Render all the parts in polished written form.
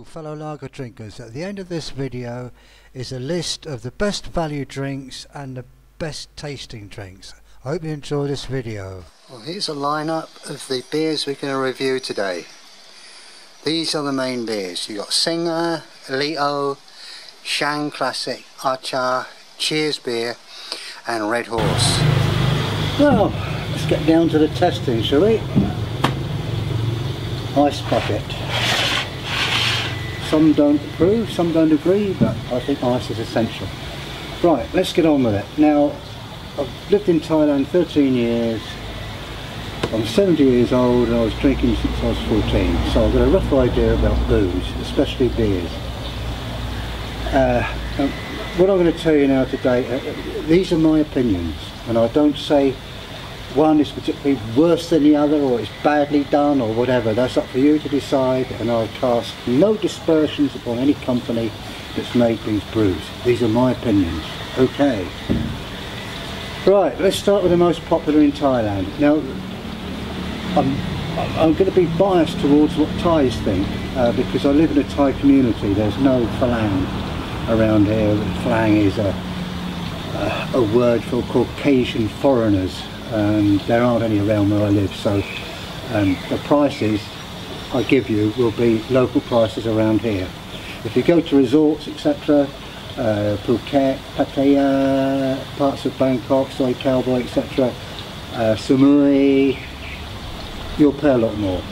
fellow lager drinkers. At the end of this video is a list of the best value drinks and the best tasting drinks. I hope you enjoy this video. Well, here's a lineup of the beers we're going to review today. These are the main beers. You've got Singer, Lito, Shang Classic, Archer, Cheers Beer and Red Horse. Well, let's get down to the testing, shall we? Ice bucket. Some don't approve, some don't agree, but I think ice is essential. Right, let's get on with it. Now, I've lived in Thailand 13 years. I'm 70 years old and I was drinking since I was 14, so I've got a rough idea about booze, especially beers. What I'm going to tell you now today, these are my opinions, and I don't say one is particularly worse than the other or it's badly done or whatever. That's up for you to decide, and I'll cast no dispersions upon any company that's made these brews. These are my opinions. Okay. Right, let's start with the most popular in Thailand. Now, I'm going to be biased towards what Thais think because I live in a Thai community. There's no phalang around here. Phalang is a word for Caucasian foreigners. There aren't any around where I live, so the prices I give you will be local prices around here. If you go to resorts, etc., Phuket, Pattaya, parts of Bangkok, Soi Cowboy, etc., Samui, you'll pay a lot more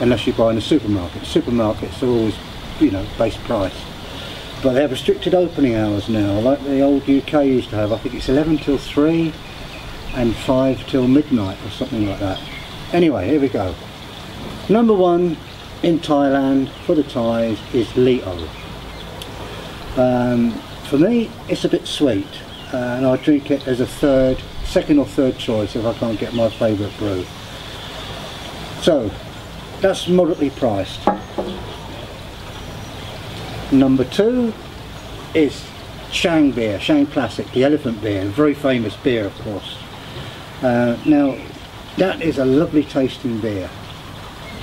unless you buy in a supermarket. Supermarkets are always, you know, base price. But they have restricted opening hours now, like the old UK used to have. I think it's 11 till 3 and 5 till midnight or something like that. Anyway, here we go. Number one in Thailand for the Thais is Lito. For me, it's a bit sweet, and I drink it as a second or third choice if I can't get my favourite brew. So, that's moderately priced. Number two is Shang beer, Shang Classic, the elephant beer, a very famous beer, of course. Now, that is a lovely tasting beer,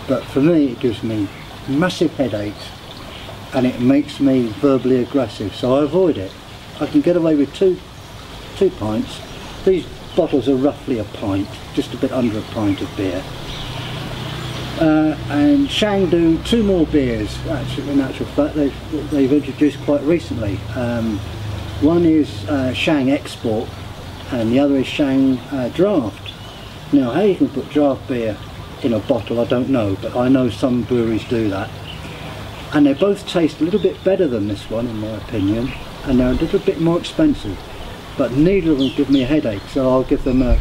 but for me it gives me massive headaches and it makes me verbally aggressive, so I avoid it. I can get away with two pints. These bottles are roughly a pint, just a bit under a pint of beer. And Shang do two more beers, actually, in actual fact. They've introduced quite recently. One is Shang Export and the other is Shang Draft. Now, how you can put draft beer in a bottle I don't know, but I know some breweries do that. And they both taste a little bit better than this one in my opinion, and they're a little bit more expensive, but neither of them give me a headache, so I'll give them a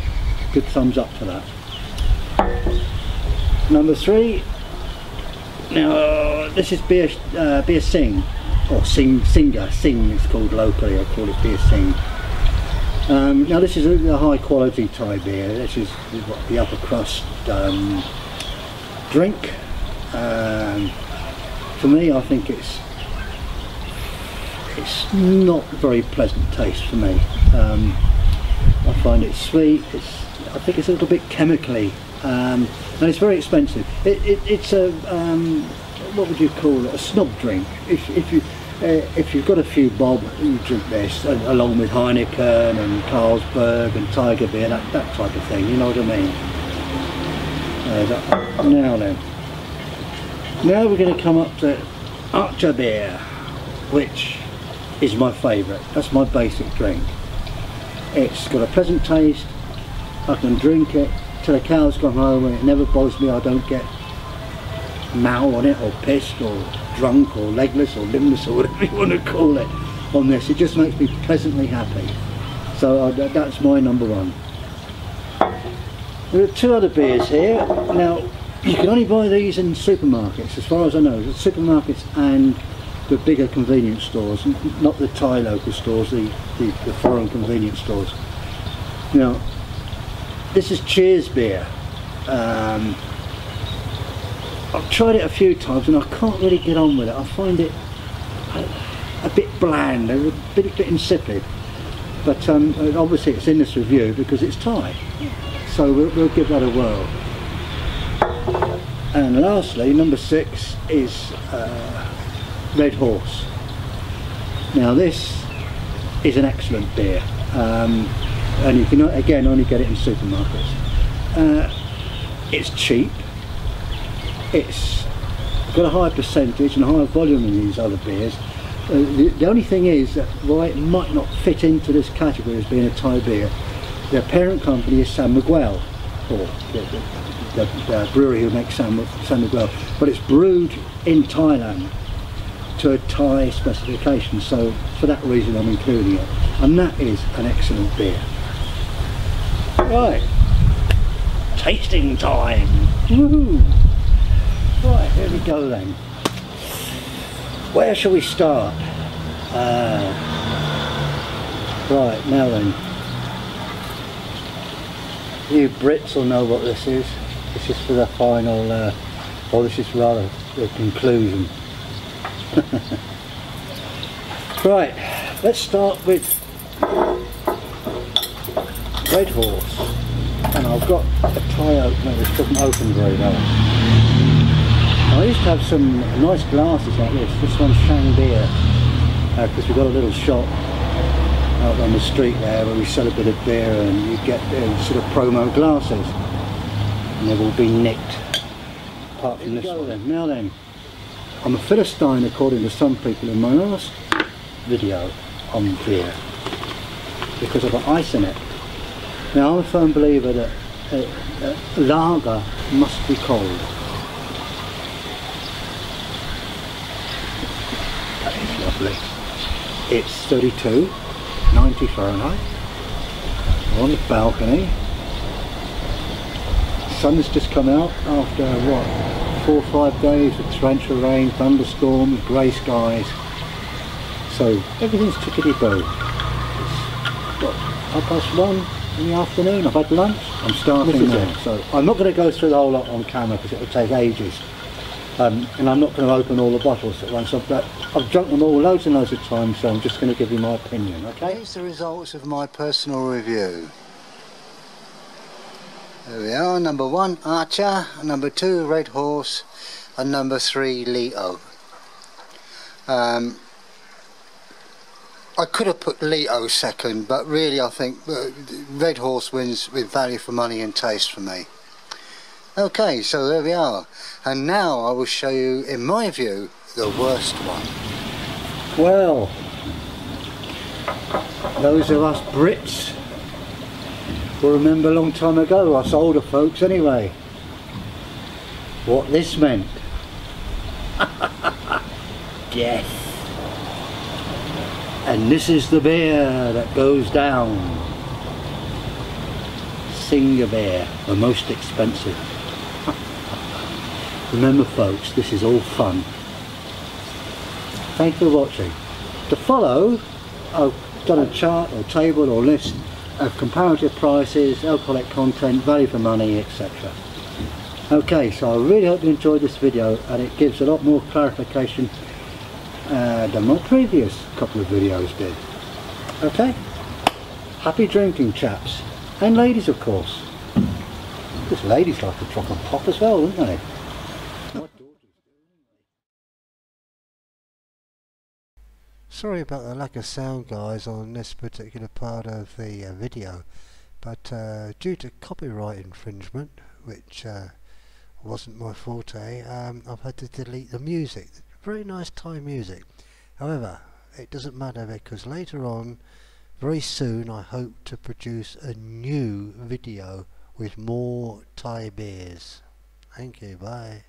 good thumbs up for that. Number three, now this is beer Sing, or Singer, Sing it's called locally, I call it beer Sing. Now this is a high quality Thai beer. This is what the upper crust drink. For me, I think it's not very pleasant taste for me. I find it sweet. I think it's a little bit chemically, and it's very expensive. It's a what would you call it? A snob drink. If you've got a few bob, you drink this along with Heineken and Carlsberg and Tiger beer, that type of thing. You know what I mean? Now then. Now we're going to come up to Archer beer, which is my favourite. That's my basic drink. It's got a pleasant taste. I can drink it till the cows come home and it never bothers me. I don't get mal on it or pissed or drunk or legless or limbless or whatever you want to call it on this. It just makes me pleasantly happy. So that's my number one. There are two other beers here. Now, you can only buy these in supermarkets, as far as I know. The supermarkets and the bigger convenience stores, not the Thai local stores, the foreign convenience stores. Now, this is Cheers beer. I've tried it a few times and I can't really get on with it. I find it a bit bland, a bit insipid. But obviously it's in this review because it's Thai. So we'll give that a whirl. And lastly, number 6 is Red Horse. Now this is an excellent beer, and you can again only get it in supermarkets. It's cheap, it's got a high percentage and a higher volume than these other beers. The only thing is that why it might not fit into this category as being a Thai beer, their parent company is San Miguel, or the brewery who makes San Miguel, but it's brewed in Thailand to a Thai specification, so for that reason I'm including it, and that is an excellent beer. Right, tasting time! Woohoo! Right, here we go then. Where shall we start? Right, now then. You Brits will know what this is. This is for the final, or this is rather the conclusion. Right, let's start with Red Horse. And I've got a Thai opener which doesn't open very well. I used to have some nice glasses like this. This one's Shang beer, because we've got a little shop out on the street there where we sell a bit of beer, and you get sort of promo glasses, and they've all been nicked apart from this one. Then. Now then, I'm a Philistine according to some people in my last video on beer because I've got ice in it. Now I'm a firm believer that lager must be cold. That is lovely. It's 32, 90 Fahrenheit. We're on the balcony. The sun's just come out after what, 4 or 5 days of torrential rain, thunderstorms, grey skies. So everything's tickety-boo. It's what, 1:30 in the afternoon. I've had lunch. I'm starting now. So I'm not going to go through the whole lot on camera because it will take ages. And I'm not going to open all the bottles at once. I've drunk them all loads and loads of times, so I'm just going to give you my opinion, okay? Here's the results of my personal review. There we are, number 1 Archer, number 2 Red Horse, and number 3 Leto. I could have put Leto second, but really I think Red Horse wins with value for money and taste for me. Okay, so there we are, and now I will show you, in my view, the worst one. Well, those of us Brits will remember a long time ago, us older folks anyway, what this meant. Death. And this is the beer that goes down. Singer beer, the most expensive. Remember folks, this is all fun. Thanks for watching. To follow, I've done a chart or table or list of comparative prices, alcoholic content, value for money, etc. Okay, so I really hope you enjoyed this video, and it gives a lot more clarification than my previous couple of videos did. Okay? Happy drinking, chaps. And ladies, of course. Because ladies like a drop of pop as well, don't they? Sorry about the lack of sound, guys, on this particular part of the video, but due to copyright infringement, which wasn't my forte, I've had to delete the music. Very nice Thai music. However, it doesn't matter, because later on, very soon, I hope to produce a new video with more Thai beers. Thank you, bye.